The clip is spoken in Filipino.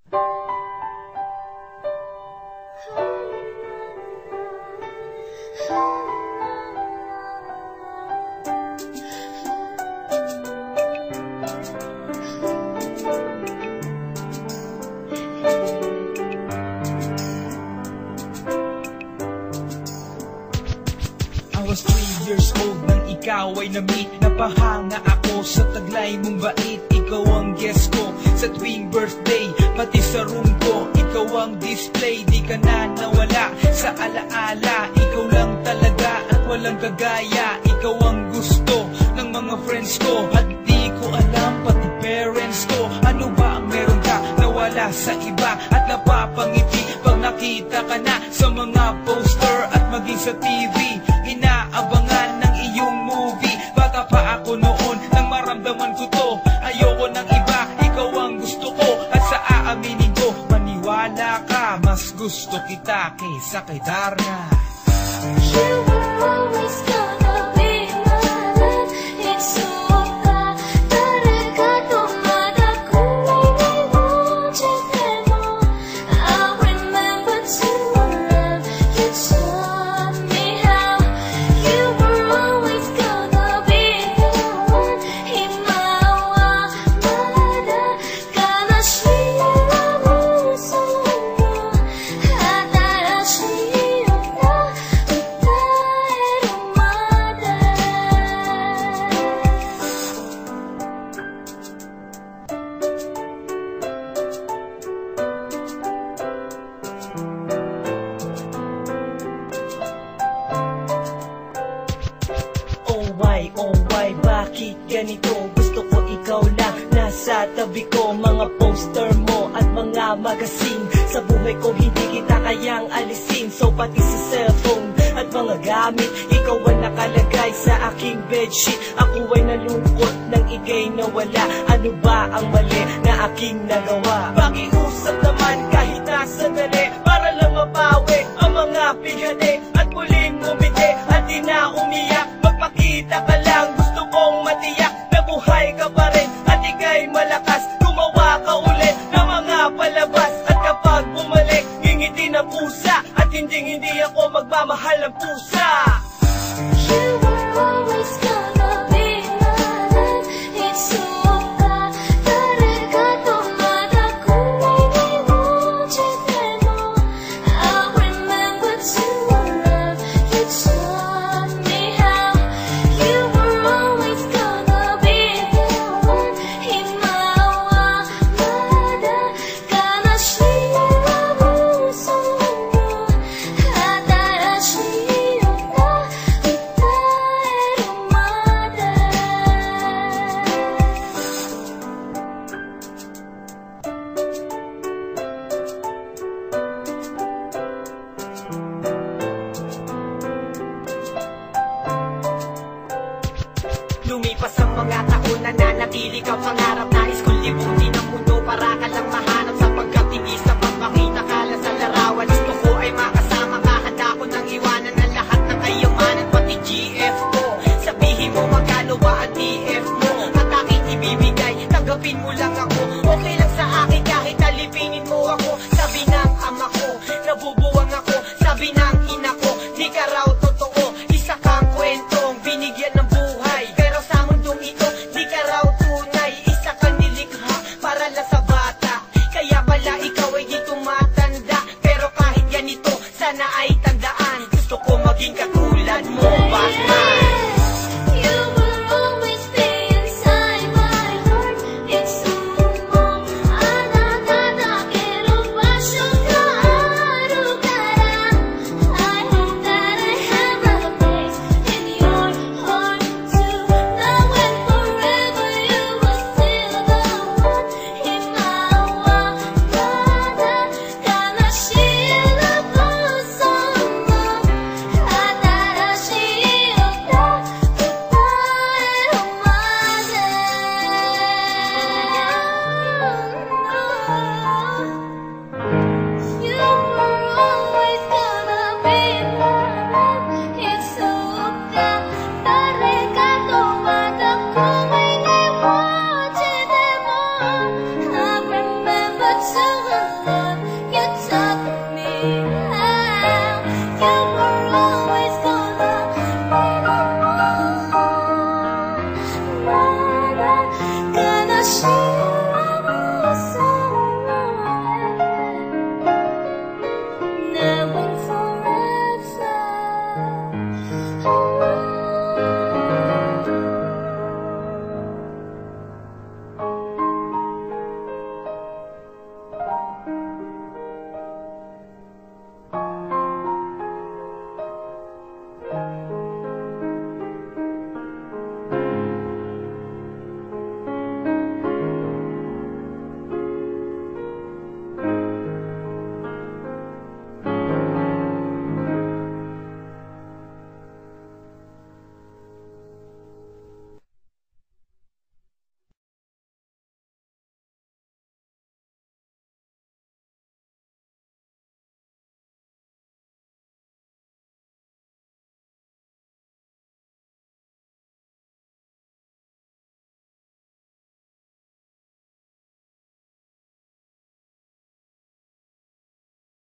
I was 3 years old nang ikaw ay na-meet. Napahanga ako sa taglay mong bait. Ikaw ang guest ko sa tuwing birthday, pati sa room ko. Ikaw ang display, di ka na nawala sa alaala. Ikaw lang talaga at walang kagaya. Ikaw ang gusto ng mga friends ko, at di ko alam pati parents ko. Ano ba ang meron ka na wala sa iba, at napapangiti pag nakita ka na sa mga poster at maging sa TV. Inaabangan ng iyong movie. Bata pa ako noon nang maramdaman ko to. Ayoko ng iba, ikaw ang gusto ko. At sa aaminin ko, maniwala ka, mas gusto kita kaysa kay Darna. You were always gonna be my love. It's so bad. 다르가도 마다 꿈이 원치대로 I remember to love. You taught me how. You were always gonna be the one. 희망마다 가나시라 무서워. 하다라시오나 Oh why, bakit ganito? Gusto ko ikaw lang nasa tabi ko. Mga poster mo at mga magazine, sa buhay ko hindi kita kayang alisin. So pati sa cellphone at mga gamit, ikaw ang nakalagay sa aking bedsheet. Ako ay nalungkot nang ika'y nawala. Ano ba ang mali na aking nagawa? Pakiusap naman kahit nasa dali, para lang mabawi ang mga bigati at muling umiti at di na umiyak. Magpakita ka lang, gusto kong matiyak na buhay ka pa rin at ika'y malakas. Gumawa ka ulit ng mga palabas, at kapag bumalik, ngingiti ng pusa, at hindi ako magmamahal ng pusa. You were always gonna be my love. It's so bad. 다르가도 마다 꿈이 원치대로 I remember to love. You taught me how. You were always gonna be the one. 희망마다 가나시라 무서워. 하다라시오나 Lumipas ang mga taon, nananatili ka pangarap. Nais kong libutin ang mundo para ka lang mahanap, sapagkat hindi sapat makita ka lang sa larawan. Gusto ko ay makasama ka, handa ko nang iwanan ang lahat ng kayamanan, pati GF ko. Sabihin mo magkano ba ang TF mo, at aking ibibigay, tanggapin mo lang ako. Okay lang sa akin kahit alipinin mo ako.